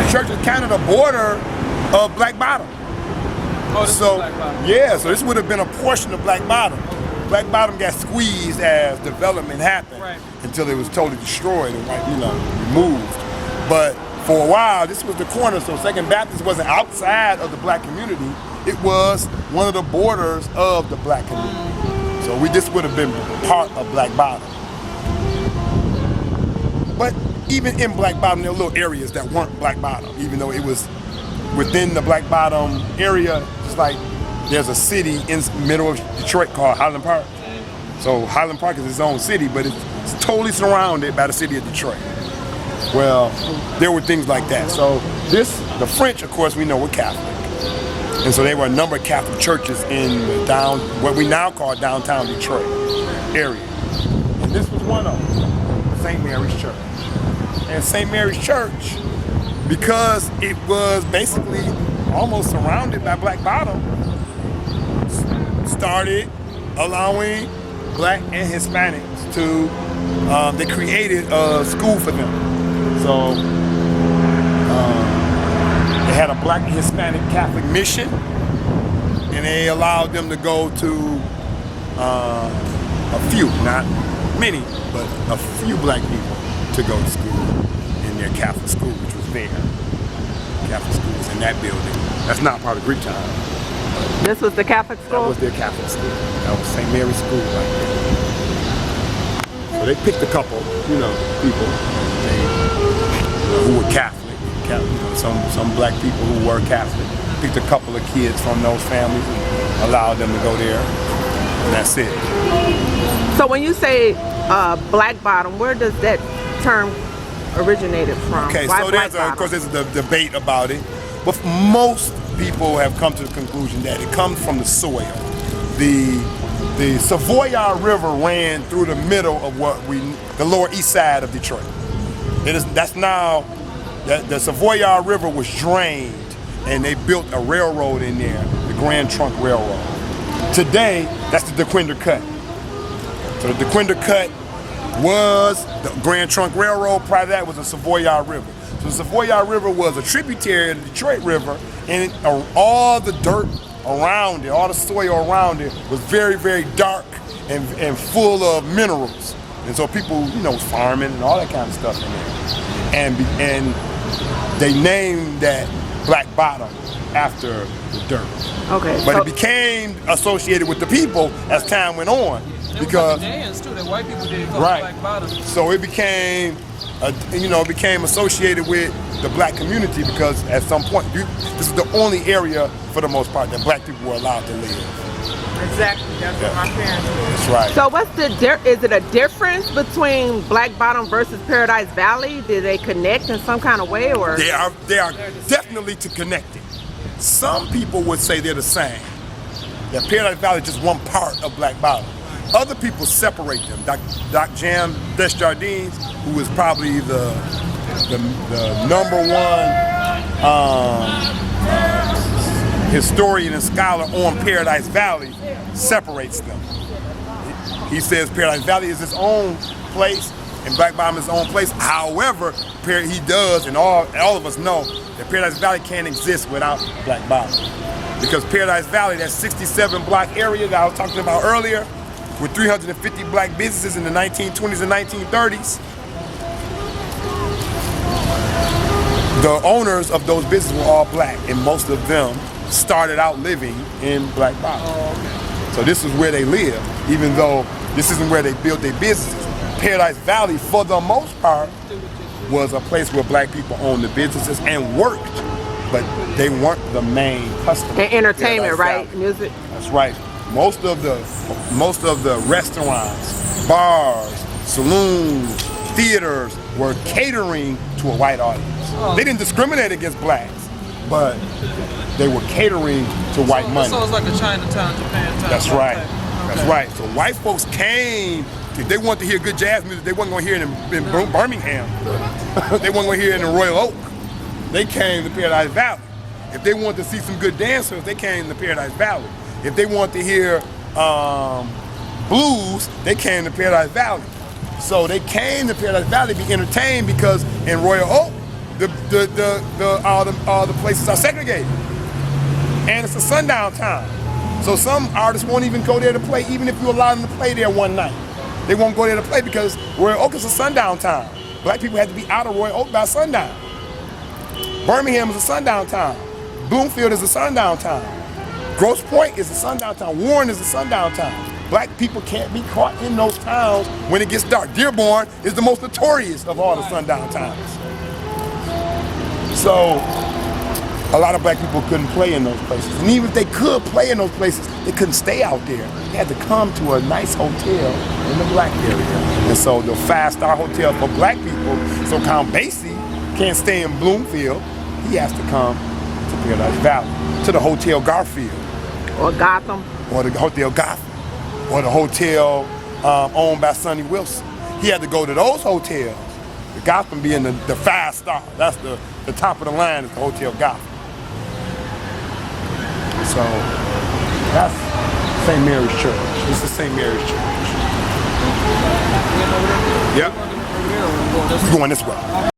the church is kind of the border of Black Bottom. Oh, this is Black Bottom. Yeah, so this would have been a portion of Black Bottom. Black Bottom got squeezed as development happened until it was totally destroyed and removed. But for a while, this was the corner, so Second Baptist wasn't outside of the black community. It was one of the borders of the black community. So this would have been part of Black Bottom. But even in Black Bottom, there were little areas that weren't Black Bottom, even though it was within the Black Bottom area, just like there's a city in the middle of Detroit called Highland Park. So Highland Park is its own city, but it's totally surrounded by the city of Detroit. Well, there were things like that. So the French, of course, we know were Catholic. And so there were a number of Catholic churches in what we now call downtown Detroit area. And this was one of them, St. Mary's Church. And St. Mary's Church, because it was basically almost surrounded by Black Bottom, started allowing Black and Hispanics to, they created a school for them. So they had a Black and Hispanic Catholic mission, and they allowed them to go to a few, not many, but a few Black people to go to school in their Catholic school, which was there. Catholic school was in that building. That's not part of Greek Town. This was the Catholic school? That was their Catholic school. That was St. Mary's School right there. So they picked a couple, people who were Catholic. Some Black people who were Catholic. Picked a couple of kids from those families and allowed them to go there. And that's it. So when you say Black Bottom, where does that term originated from? Okay, Why so of course there's a debate about it, but most people have come to the conclusion that it comes from the soil. The Savoy River ran through the middle of the lower east side of Detroit. The Savoy River was drained, and they built a railroad in there, the Grand Trunk Railroad. Today, that's the DeQuinder Cut. So the DeQuinder Cut was the Grand Trunk Railroad. Prior to that was the Savoy River. So the Savoy River was a tributary of the Detroit River, and all the dirt around it, all the soil around it was very, very dark and full of minerals. And so people, was farming and all that kind of stuff in there. And they named that Black Bottom after the dirt. Okay. But it became associated with the people as time went on. Because dance too, that white people did call Black Bottom. So it became, became associated with the Black community because at some point, this is the only area, for the most part, that Black people were allowed to live. Exactly, that's what my parents did. That's right. So is it a difference between Black Bottom versus Paradise Valley? Did they connect in some kind of way, or? They are definitely connected. Some people would say they're the same. That Paradise Valley is just one part of Black Bottom. Other people separate them. Doc Jam Desjardins, who is probably the number one historian and scholar on Paradise Valley, separates them. He says Paradise Valley is its own place and Black Bottom is its own place. However, he does, and all of us know that Paradise Valley can't exist without Black Bottom. Because Paradise Valley, that 67 block area that I was talking about earlier, with 350 Black businesses in the 1920s and 1930s, the owners of those businesses were all Black, and most of them started out living in Black Bottom. Oh, okay. So this is where they live, even though this isn't where they built their businesses. Paradise Valley, for the most part, was a place where Black people owned the businesses and worked, but they weren't the main customer. And entertainment, right? Music. That's right. Most of the restaurants, bars, saloons, theaters were catering to a white audience. Oh. They didn't discriminate against Blacks, but they were catering to white money. So it's like a Chinatown, Japantown. That's right. Okay. That's right. So white folks came. If they wanted to hear good jazz music, they wasn't going to hear it in Birmingham. They wasn't going to hear it in Royal Oak. They came to Paradise Valley. If they wanted to see some good dancers, they came to Paradise Valley. If they wanted to hear blues, they came to Paradise Valley. So they came to Paradise Valley to be entertained because in Royal Oak, all the places are segregated, and it's a sundown town. So some artists won't even go there to play, even if you allow them to play there one night. They won't go there to play because Royal Oak is a sundown town. Black people had to be out of Royal Oak by sundown. Birmingham is a sundown town. Bloomfield is a sundown town. Grosse Pointe is a sundown town. Warren is a sundown town. Black people can't be caught in those towns when it gets dark. Dearborn is the most notorious of all the sundown towns. So a lot of black people couldn't play in those places. And even if they could play in those places, they couldn't stay out there. They had to come to a nice hotel in the black area. And so the 5-star hotel for black people, so Count Basie can't stay in Bloomfield. He has to come to Paradise Valley, to the Hotel Garfield. Or Gotham. Or the Hotel Gotham. Or the hotel owned by Sonny Wilson. He had to go to those hotels. The Gotham being the 5-star. That's the top of the line is the Hotel Gotham. So that's St. Mary's Church. It's the St. Mary's Church. Yep. We're going this way.